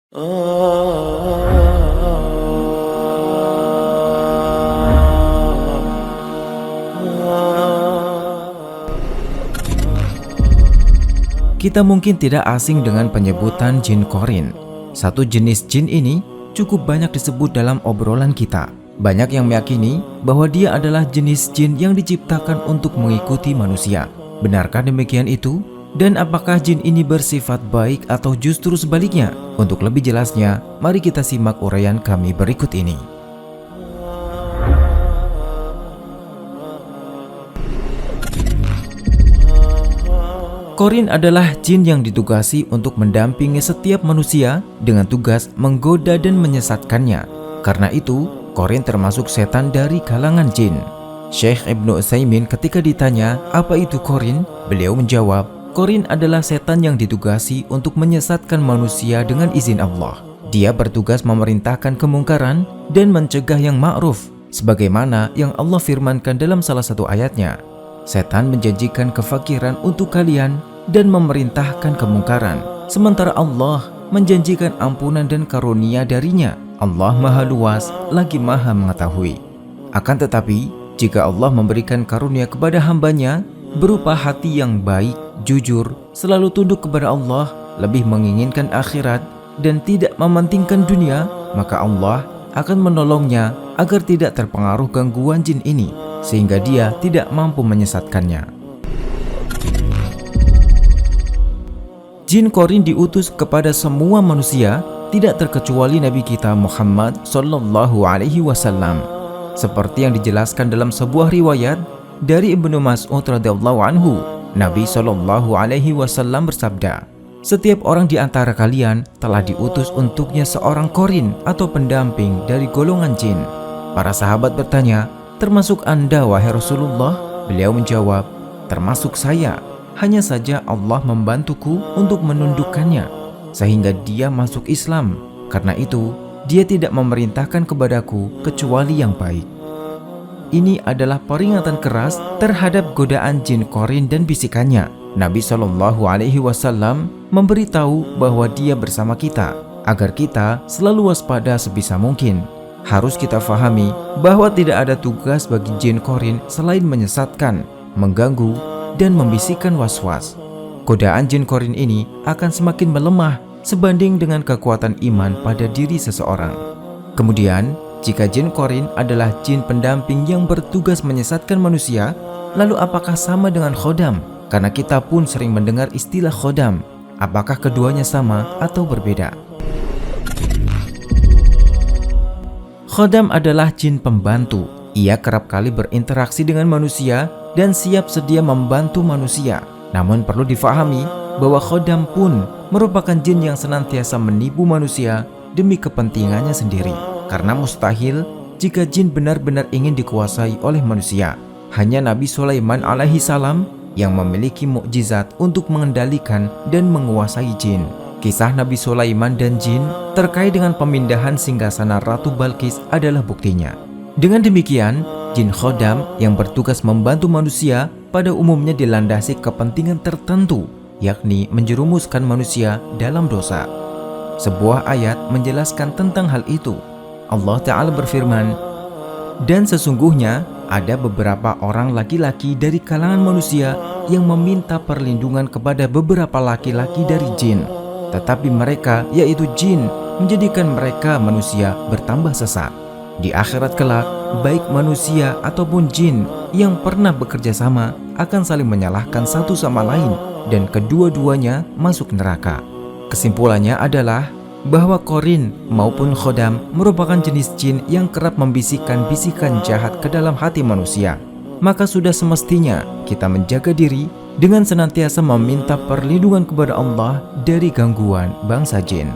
Kita mungkin tidak asing dengan penyebutan jin korin. Satu jenis jin ini cukup banyak disebut dalam obrolan kita. Banyak yang meyakini bahwa dia adalah jenis jin yang diciptakan untuk mengikuti manusia. Benarkah demikian itu? Dan apakah jin ini bersifat baik atau justru sebaliknya? Untuk lebih jelasnya, mari kita simak uraian kami berikut ini. Korin adalah jin yang ditugasi untuk mendampingi setiap manusia dengan tugas menggoda dan menyesatkannya. Karena itu, korin termasuk setan dari kalangan jin. Syekh Ibnu Utsaimin ketika ditanya apa itu korin, beliau menjawab, korin adalah setan yang ditugasi untuk menyesatkan manusia dengan izin Allah. Dia bertugas memerintahkan kemungkaran dan mencegah yang ma'ruf, sebagaimana yang Allah firmankan dalam salah satu ayatnya. Setan menjanjikan kefakiran untuk kalian dan memerintahkan kemungkaran, sementara Allah menjanjikan ampunan dan karunia darinya. Allah Maha Luas lagi Maha Mengetahui. Akan tetapi, jika Allah memberikan karunia kepada hambanya berupa hati yang baik, jujur, selalu tunduk kepada Allah, lebih menginginkan akhirat, dan tidak mementingkan dunia, maka Allah akan menolongnya agar tidak terpengaruh gangguan jin ini, sehingga dia tidak mampu menyesatkannya. Jin korin diutus kepada semua manusia, tidak terkecuali Nabi kita Muhammad Sallallahu Alaihi Wasallam. Seperti yang dijelaskan dalam sebuah riwayat dari Ibnu Mas'ud radhiyallahu anhu, Nabi Sallallahu Alaihi Wasallam bersabda, setiap orang di antara kalian telah diutus untuknya seorang korin atau pendamping dari golongan jin. Para sahabat bertanya, termasuk Anda wahai Rasulullah? Beliau menjawab, termasuk saya. Hanya saja Allah membantuku untuk menundukkannya sehingga dia masuk Islam. Karena itu, dia tidak memerintahkan kepadaku kecuali yang baik. Ini adalah peringatan keras terhadap godaan jin korin dan bisikannya. Nabi Shallallahu Alaihi Wasallam memberitahu bahwa dia bersama kita agar kita selalu waspada sebisa mungkin. Harus kita fahami bahwa tidak ada tugas bagi jin korin selain menyesatkan, mengganggu, dan membisikkan was-was. Godaan jin korin ini akan semakin melemah sebanding dengan kekuatan iman pada diri seseorang. Kemudian, jika jin korin adalah jin pendamping yang bertugas menyesatkan manusia, lalu apakah sama dengan khodam? Karena kita pun sering mendengar istilah khodam. Apakah keduanya sama atau berbeda? Khodam adalah jin pembantu. Ia kerap kali berinteraksi dengan manusia dan siap sedia membantu manusia. Namun perlu difahami bahwa khodam pun merupakan jin yang senantiasa menipu manusia demi kepentingannya sendiri. Karena mustahil jika jin benar-benar ingin dikuasai oleh manusia. Hanya Nabi Sulaiman alaihi salam yang memiliki mukjizat untuk mengendalikan dan menguasai jin. Kisah Nabi Sulaiman dan jin terkait dengan pemindahan singgasana Ratu Balqis adalah buktinya. Dengan demikian, jin khodam yang bertugas membantu manusia pada umumnya dilandasi kepentingan tertentu, yakni menjerumuskan manusia dalam dosa. Sebuah ayat menjelaskan tentang hal itu. Allah Ta'ala berfirman, dan sesungguhnya ada beberapa orang laki-laki dari kalangan manusia yang meminta perlindungan kepada beberapa laki-laki dari jin. Tetapi mereka, yaitu jin, menjadikan mereka manusia bertambah sesat. Di akhirat kelak, baik manusia ataupun jin yang pernah bekerja sama akan saling menyalahkan satu sama lain dan kedua-duanya masuk neraka. Kesimpulannya adalah bahwa korin maupun khodam merupakan jenis jin yang kerap membisikkan bisikan jahat ke dalam hati manusia. Maka sudah semestinya kita menjaga diri dengan senantiasa meminta perlindungan kepada Allah dari gangguan bangsa jin.